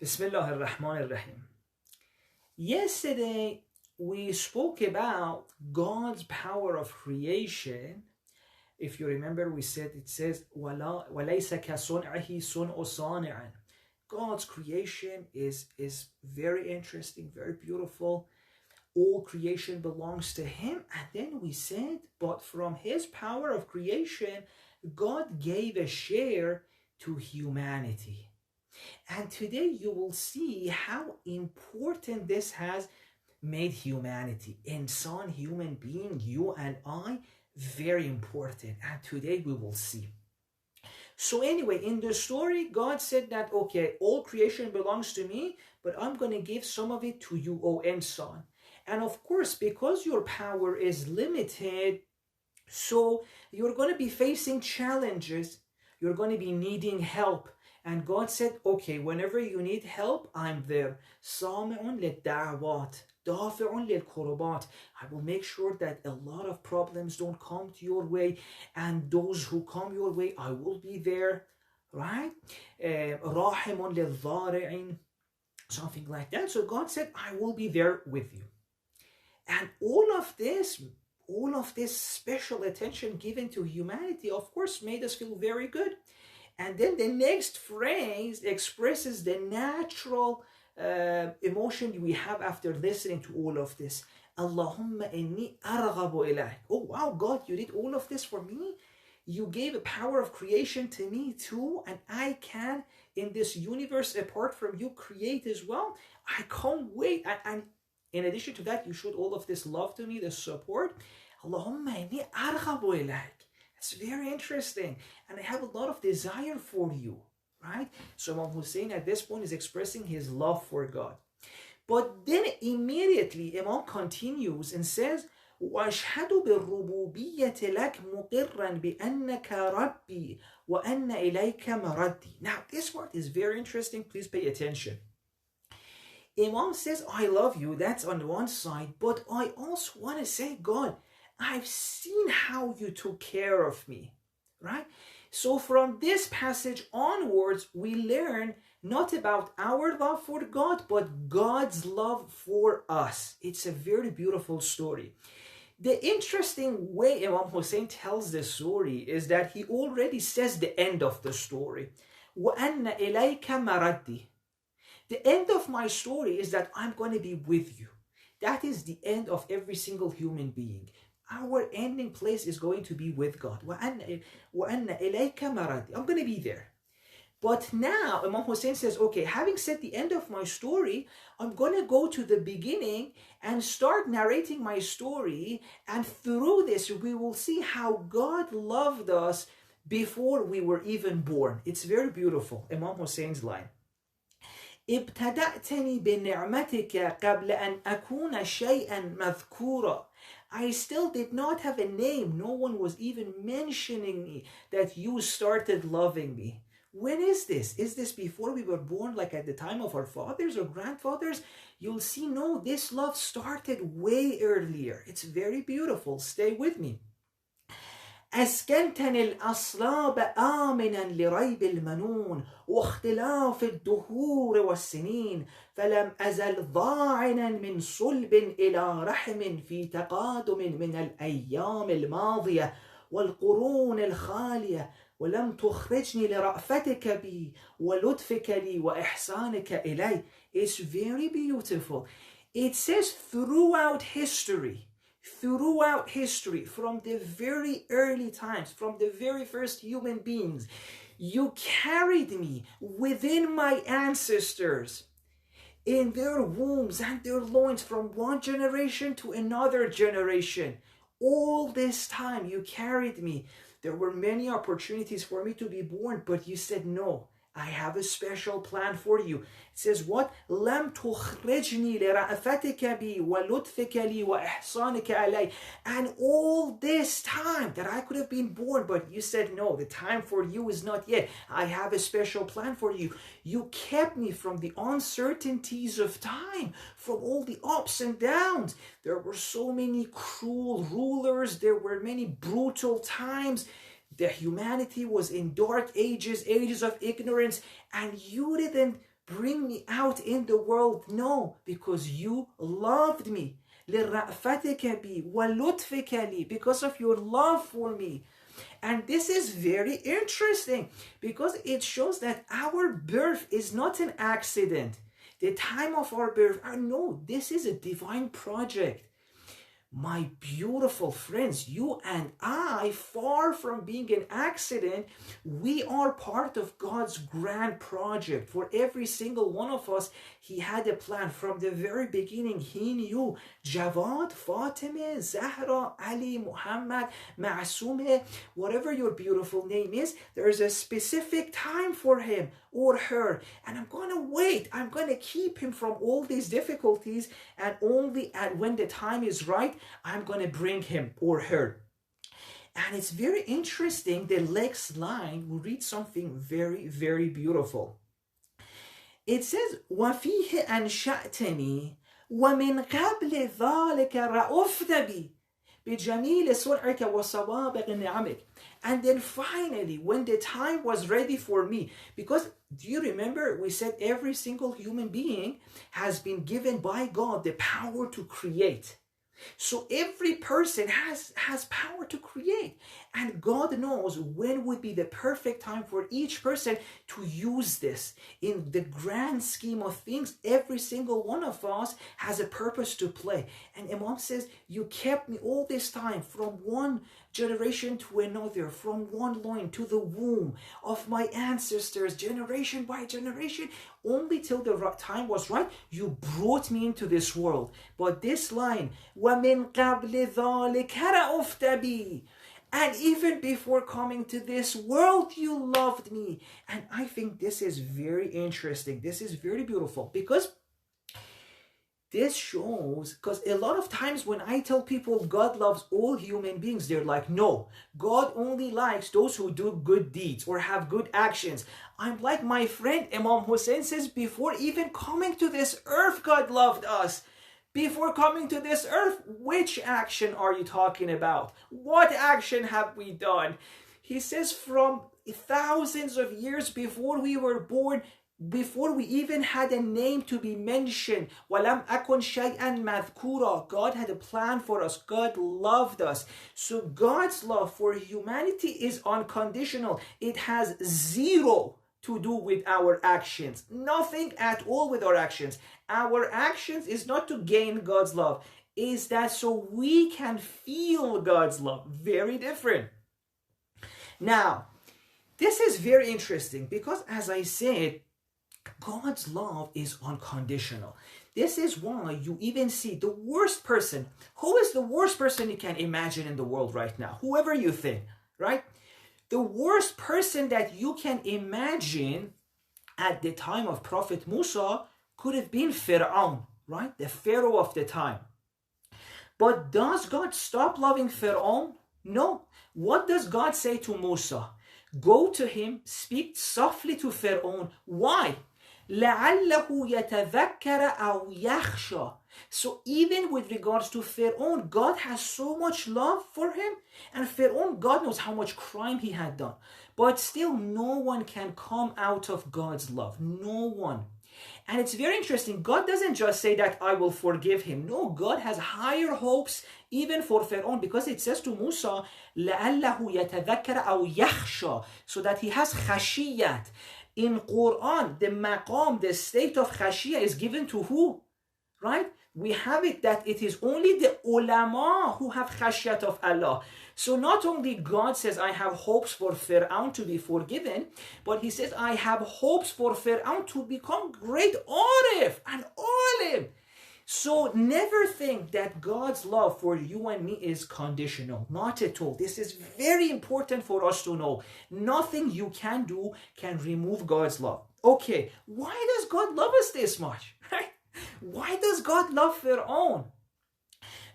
Bismillah ar-Rahman ar-Rahim. Yesterday, we spoke about God's power of creation. If you remember, we said it says, وَلَيْسَ كَصُنْعِهِ صُنْعُ صَانِعٍ. God's creation is very interesting, very beautiful. All creation belongs to Him. And then we said, but from His power of creation, God gave a share to humanity. And today you will see how important this has made humanity. Insan, human being, you and I, very important. And today we will see. So anyway, in the story, God said that, okay, all creation belongs to me, but I'm going to give some of it to you, O insan. And of course, because your power is limited, so you're going to be facing challenges. You're going to be needing help. And God said, okay, whenever you need help, I'm there. Sami'un lid-da'awat, dafi'un lil-qurubat. I will make sure that a lot of problems don't come to your way. And those who come your way, I will be there. Right? Rahimun lil-dhari'in. Something like that. So God said, I will be there with you. And all of this special attention given to humanity, of course, made us feel very good. And then the next phrase expresses the natural emotion we have after listening to all of this. Allahumma inni arghabu ilayk. Oh wow, God, you did all of this for me? You gave a power of creation to me too, and I can, in this universe apart from you, create as well? I can't wait. And in addition to that, you showed all of this love to me, this support. Allahumma inni arghabu ilayk. It's very interesting. And I have a lot of desire for you, right? So Imam Hussein at this point is expressing his love for God. But then immediately Imam continues and says, وَأَشْهَدُ بِالرُّبُوبِيَّةِ لَكْ مُقِرًّا بِأَنَّكَ رَبِّي وَأَنَّ إِلَيْكَ مَرَدِّي. Now this part is very interesting. Please pay attention. Imam says, I love you. That's on one side. But I also want to say, God, I've seen how you took care of me, right? So from this passage onwards, we learn not about our love for God, but God's love for us. It's a very beautiful story. The interesting way Imam Hussein tells this story is that he already says the end of the story. وَأَنَّ إِلَيْكَ مَرَدِّي. The end of my story is that I'm going to be with you. That is the end of every single human being. Our ending place is going to be with God. وَأَنَّ إِلَيْكَ مَرَدِّي. I'm going to be there. But now Imam Hussein says, okay, having said the end of my story, I'm going to go to the beginning and start narrating my story. And through this, we will see how God loved us before we were even born. It's very beautiful. Imam Hussein's line. ابتدأتني بنعمتك قبل أن أكون شيئا مذكورا. I still did not have a name. No one was even mentioning me that you started loving me. When is this? Is this before we were born, like at the time of our fathers or grandfathers? You'll see, no, this love started way earlier. It's very beautiful. Stay with me. أسكنتني الأصلاب آمنا لريب المنون واختلاف الدهور والسنين فلم أزل ضاعنا من صلب إلى رحم في تقادم من الأيام الماضية والقرون الخالية ولم تخرجني لرأفتك بي ولطفك لي وإحسانك إلي. It's very beautiful. It says throughout history, from the very early times, from the very first human beings, you carried me within my ancestors in their wombs and their loins from one generation to another generation. All this time you carried me. There were many opportunities for me to be born, but you said, no, I have a special plan for you. It says what? لم تخرجني لرأفتك بي ولطفك لي وإحسانك علي. And all this time that I could have been born, but you said, no, the time for you is not yet. I have a special plan for you. You kept me from the uncertainties of time, from all the ups and downs. There were so many cruel rulers. There were many brutal times. The humanity was in dark ages, ages of ignorance, and you didn't bring me out in the world? No, because you loved me. لِرَأْفَتِكَ بِي وَلُطْفِكَ لِي, because of your love for me. And this is very interesting because it shows that our birth is not an accident. The time of our birth, no, this is a divine project. My beautiful friends, you and I, far from being an accident, we are part of God's grand project. For every single one of us, He had a plan. From the very beginning, He knew Jawad, Fatima, Zahra, Ali, Muhammad, Ma'asum, whatever your beautiful name is, there is a specific time for him or her. And I'm going to wait. I'm going to keep him from all these difficulties, and only when the time is right, I'm going to bring him or her. And it's very interesting. The next line, we read something very, very beautiful. It says, وَفِيهِ أَنْشَأْتَنِي وَمِنْ قَبْلِ ذَلِكَ رَأُفْتَ بِي بِجَمِيلِ صُنْعِكَ وَصَوَابِقِ نِعَمِكَ. And then finally, when the time was ready for me, because do you remember we said every single human being has been given by God the power to create. So every person has power to create, and God knows when would be the perfect time for each person to use this. In the grand scheme of things, every single one of us has a purpose to play. And Imam says, you kept me all this time, from one generation to another, from one loin to the womb of my ancestors, generation by generation, only till the time was right, you brought me into this world. But this line, وَمِنْ قَبْلِ ذَلِكَ رَأُفْتَ بِي, and even before coming to this world, you loved me. And I think this is very interesting. This is very beautiful, because this shows, because a lot of times when I tell people God loves all human beings, they're like, no, God only likes those who do good deeds or have good actions. I'm like my friend Imam Hussein says, before even coming to this earth, God loved us. Before coming to this earth, which action are you talking about? What action have we done? He says from thousands of years before we were born, before we even had a name to be mentioned, وَلَمْ أَكُنْ شَيْئًا مَذْكُورًا, God had a plan for us. God loved us. So God's love for humanity is unconditional. It has zero to do with our actions. Nothing at all with our actions. Our actions is not to gain God's love. Is that so we can feel God's love. Very different. Now, this is very interesting because, as I said, God's love is unconditional. This is why you even see the worst person. Who is the worst person you can imagine in the world right now? Whoever you think, right? The worst person that you can imagine at the time of Prophet Musa could have been Pharaoh, right? The Pharaoh of the time. But does God stop loving Pharaoh? No. What does God say to Musa? Go to him, speak softly to Pharaoh. Why? لَعَلَّهُ يَتَذَكَّرَ أَوْ يَخْشَى. So even with regards to Pharaoh, God has so much love for him. And Pharaoh, God knows how much crime he had done. But still, no one can come out of God's love. No one. And it's very interesting. God doesn't just say that I will forgive him. No, God has higher hopes even for Pharaoh, because it says to Musa, لَعَلَّهُ يَتَذَكَّرَ أَوْ يَخْشَى, so that he has khashiyat. In Quran, the maqam, the state of khashiyah is given to who? Right? We have it that it is only the ulama who have khashiyat of Allah. So not only God says, I have hopes for Pharaoh to be forgiven, but he says, I have hopes for Pharaoh to become great arif and alim. So never think that God's love for you and me is conditional. Not at all. This is very important for us to know. Nothing you can do can remove God's love. Okay, why does God love us this much? Right? Why does God love Pharaoh?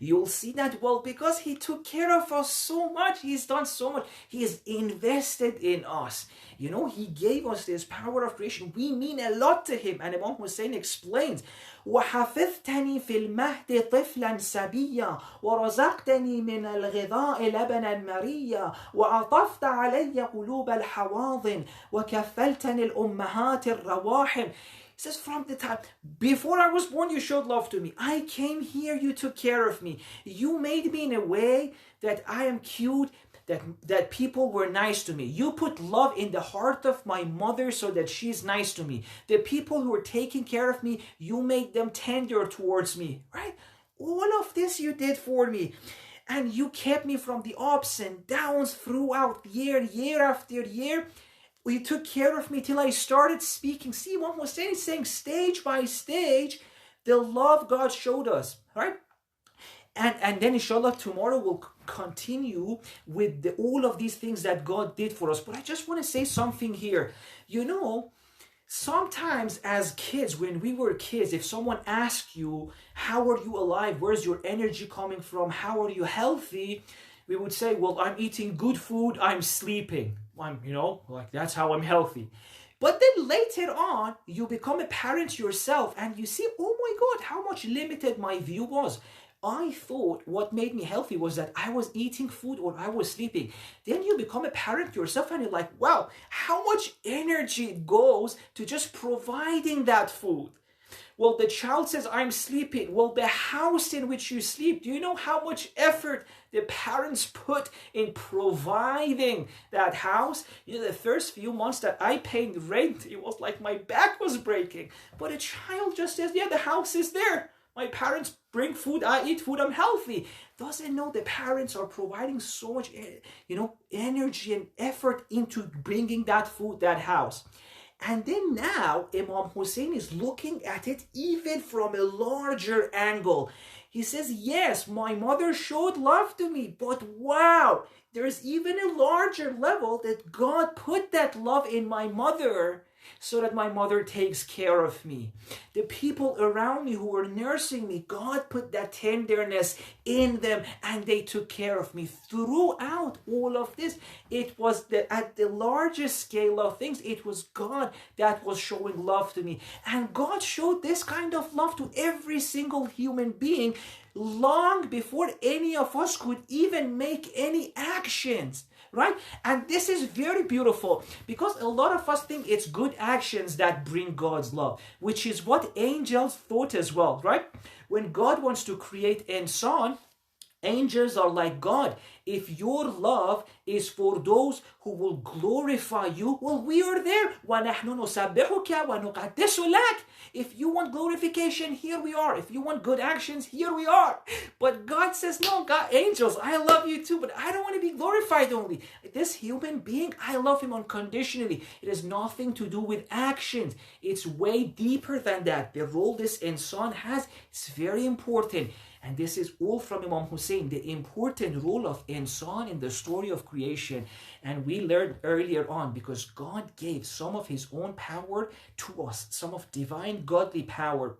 You'll see that, well, because he took care of us so much. He's done so much. He has invested in us. You know, he gave us this power of creation. We mean a lot to him. And Imam Hussein explains, وَحَفِظْتَنِي فِي الْمَهْدِ طِفْلًا سَبِيًّا وَرَزَقْتَنِي مِنَ الْغِذَاءِ لَبَنًا مَرِيًّا وَعَطَفْتَ عَلَيَّ قُلُوبَ الْحَوَاضِنِ وَكَفَّلْتَنِي الْأُمَّهَاتِ الرَّوَاحِمِ. It says, from the time before I was born, you showed love to me. I came here, you took care of me. You made me in a way that I am cute, that people were nice to me. You put love in the heart of my mother so that she's nice to me. The people who were taking care of me, you made them tender towards me, right? All of this you did for me. And you kept me from the ups and downs throughout year after year. You took care of me till I started speaking. See, Imam Hussein is saying stage by stage, the love God showed us, right? And then inshallah tomorrow we'll continue with all of these things that God did for us. But I just want to say something here. You know, sometimes as kids, when we were kids, if someone asked you, how are you alive? Where's your energy coming from? How are you healthy? We would say, well, I'm eating good food, I'm sleeping. Like that's how I'm healthy. But then later on, you become a parent yourself and you see, oh my God, how much limited my view was. I thought what made me healthy was that I was eating food or I was sleeping. Then you become a parent yourself and you're like, wow, how much energy goes to just providing that food. Well, the child says, I'm sleeping. Well, the house in which you sleep, do you know how much effort the parents put in providing that house? You know, the first few months that I paid rent, it was like my back was breaking. But a child just says, yeah, the house is there. My parents bring food, I eat food, I'm healthy. Doesn't know the parents are providing so much, energy and effort into bringing that food, that house. And then now Imam Hussein is looking at it even from a larger angle. He says, yes, my mother showed love to me, but wow, there's even a larger level that God put that love in my mother so that my mother takes care of me. The people around me who were nursing me, God put that tenderness in them and they took care of me. Throughout all of this, it was at the largest scale of things, it was God that was showing love to me. And God showed this kind of love to every single human being long before any of us could even make any actions. Right? And this is very beautiful because a lot of us think it's good actions that bring God's love, which is what angels thought as well, right? When God wants to create insan, angels are like, God, if your love is for those who will glorify you, well, we are there. If you want glorification, here we are. If you want good actions, here we are. But God says, no, God, angels, I love you too, but I don't want to be glorified only. This human being, I love him unconditionally. It has nothing to do with actions. It's way deeper than that. The role this insan has is very important. And this is all from Imam Hussein, the important role of insan in the story of creation. And we learned earlier on, because God gave some of his own power to us, some of divine godly power.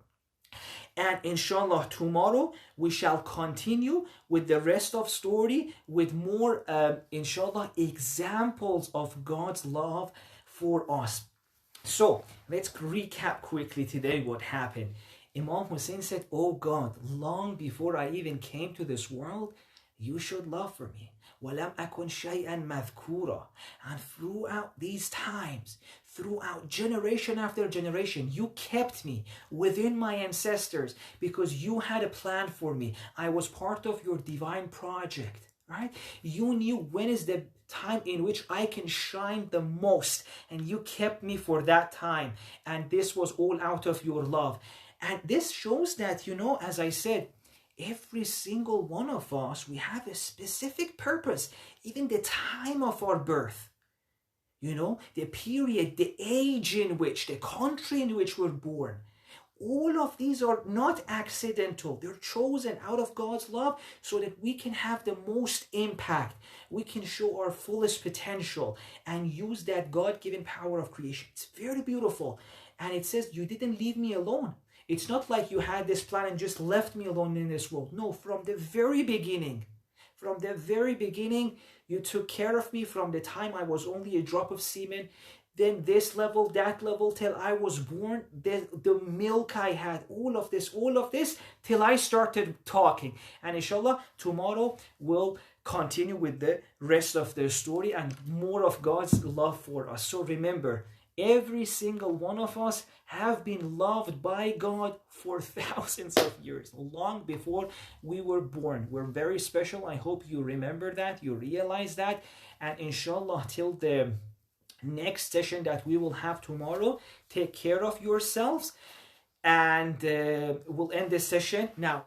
And inshallah, tomorrow we shall continue with the rest of story with more, inshallah, examples of God's love for us. So let's recap quickly today what happened. Imam Hussein said, oh God, long before I even came to this world, you showed love for me. وَلَمْ أَكُنْ شَيْئًا مَذْكُورًا. And throughout these times, throughout generation after generation, you kept me within my ancestors because you had a plan for me. I was part of your divine project, right? You knew when is the time in which I can shine the most, and you kept me for that time. And this was all out of your love. And this shows that, as I said, every single one of us, we have a specific purpose, even the time of our birth, the period, the age in which, the country in which we're born. All of these are not accidental. They're chosen out of God's love so that we can have the most impact. We can show our fullest potential and use that God-given power of creation. It's very beautiful. And it says, you didn't leave me alone. It's not like you had this plan and just left me alone in this world. No, from the very beginning, you took care of me from the time I was only a drop of semen. Then this level, that level, till I was born, the milk I had, all of this, till I started talking. And inshallah, tomorrow we'll continue with the rest of the story and more of God's love for us. So remember, Every single one of us have been loved by God for thousands of years, long before we were born. We're very special. I hope you remember that, you realize that. And inshallah, till the next session that we will have tomorrow, take care of yourselves. And we'll end this session now.